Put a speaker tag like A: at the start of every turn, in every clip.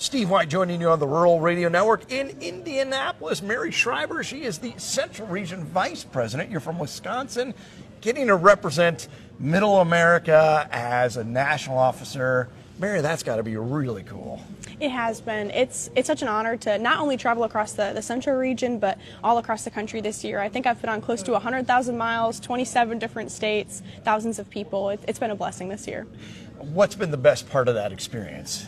A: Steve White joining you on the Rural Radio Network in Indianapolis. Mary Schrieber, she is the Central Region Vice President. You're from Wisconsin, getting to represent Middle America as a national officer. Mary, that's got to be really cool.
B: It has been. It's such an honor to not only travel across the Central region, but all across the country this year. I think I've been on close to 100,000 miles, 27 different states, thousands of people. It's been a blessing this year.
A: What's been the best part of that experience?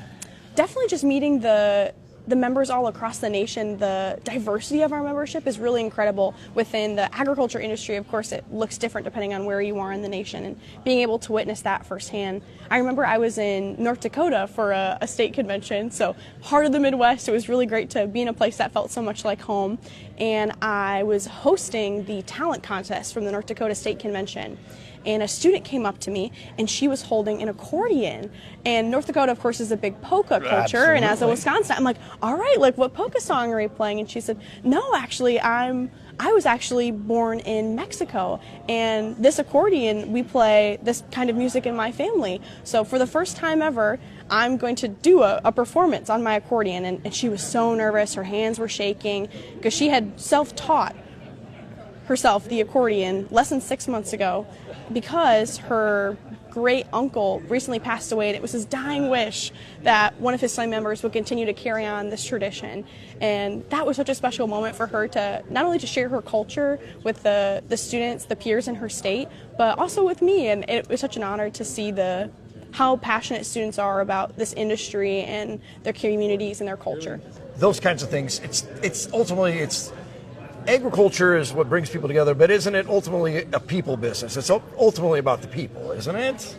B: Definitely just meeting the members all across the nation. The diversity of our membership is really incredible. Within the agriculture industry, of course, it looks different depending on where you are in the nation, and being able to witness that firsthand. I remember I was in North Dakota for a state convention, so heart of the Midwest. It was really great to be in a place that felt so much like home, and I was hosting the talent contest from the North Dakota State Convention. And a student came up to me, and she was holding an accordion. And North Dakota, of course, is a big polka culture.
A: Absolutely.
B: And as a Wisconsin, I'm like, all right, like, what polka song are you playing? And she said, no, actually, I was actually born in Mexico, and this accordion, we play this kind of music in my family. So for the first time ever, I'm going to do a performance on my accordion. And she was so nervous. Her hands were shaking because she had self-taught herself the accordion less than 6 months ago, because her great uncle recently passed away, and it was his dying wish that one of his family members would continue to carry on this tradition. And that was such a special moment for her, to not only to share her culture with the students, the peers in her state, but also with me. And it was such an honor to see how passionate students are about this industry and their communities and their culture.
A: Those kinds of things, it's ultimately agriculture is what brings people together, but isn't it ultimately a people business? It's ultimately about the people, isn't it?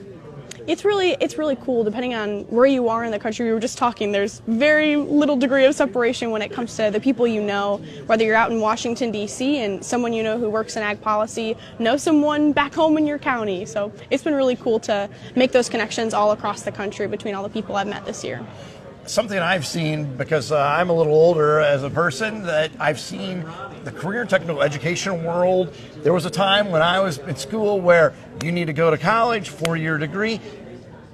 B: It's really cool depending on where you are in the country. We were just talking, there's very little degree of separation when it comes to the people you know, whether you're out in Washington, D.C. and someone you know who works in ag policy knows someone back home in your county. So it's been really cool to make those connections all across the country between all the people I've met this year.
A: Something I've seen, because I'm a little older as a person, that I've seen the career and technical education world. There was a time when I was in school where you need to go to college, 4-year degree.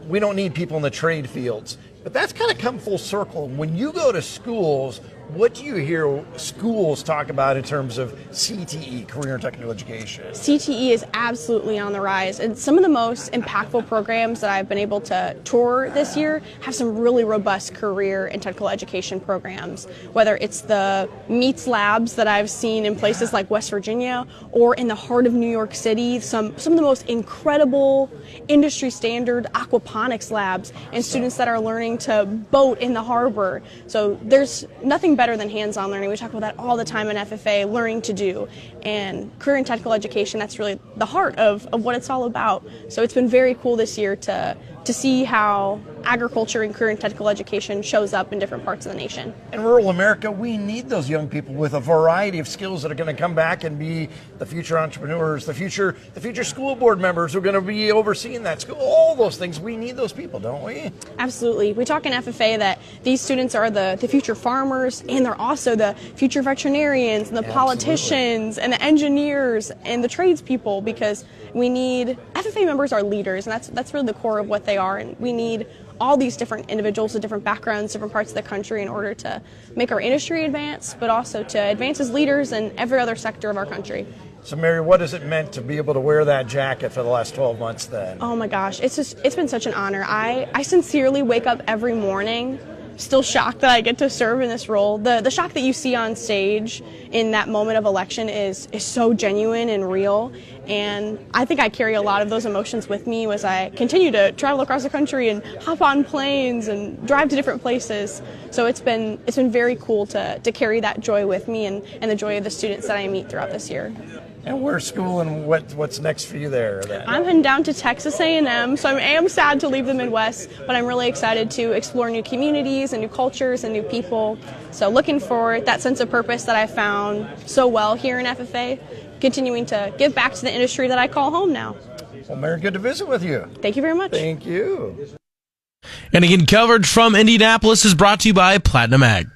A: We don't need people in the trade fields. But that's kind of come full circle. When you go to schools, what do you hear schools talk about in terms of CTE, career and technical education?
B: CTE is absolutely on the rise, and some of the most impactful programs that I've been able to tour this year have some really robust career and technical education programs, whether it's the meats labs that I've seen in places like West Virginia or in the heart of New York City, some of the most incredible industry standard aquaponics labs, and students that are learning to boat in the harbor. So there's nothing better than hands-on learning. We talk about that all the time in FFA, learning to do. And career and technical education, that's really the heart of what it's all about. So it's been very cool this year to see how agriculture and career and technical education shows up in different parts of the nation.
A: In rural America, we need those young people with a variety of skills that are going to come back and be the future entrepreneurs, the future school board members who are going to be overseeing that school. All those things, we need those people, don't we?
B: Absolutely. We talk in FFA that these students are the future farmers, and they're also the future veterinarians and the politicians and the engineers and the tradespeople, because we need, FFA members are leaders, and that's really the core of what they are, and we need all these different individuals with different backgrounds, different parts of the country in order to make our industry advance, but also to advance as leaders in every other sector of our country.
A: So Mary, what has it meant to be able to wear that jacket for the last 12 months then?
B: Oh my gosh, it's been such an honor. I sincerely wake up every morning still shocked that I get to serve in this role. The shock that you see on stage in that moment of election is so genuine and real, and I think I carry a lot of those emotions with me as I continue to travel across the country and hop on planes and drive to different places. So it's been very cool to carry that joy with me and the joy of the students that I meet throughout this year.
A: And where's school, and what's next for you there then?
B: I'm heading down to Texas A&M, so I am sad to leave the Midwest, but I'm really excited to explore new communities and new cultures and new people. So looking for that sense of purpose that I found so well here in FFA, continuing to give back to the industry that I call home now.
A: Well, Mary, good to visit with you.
B: Thank you very much.
A: Thank you.
C: And again, coverage from Indianapolis is brought to you by Platinum Ag.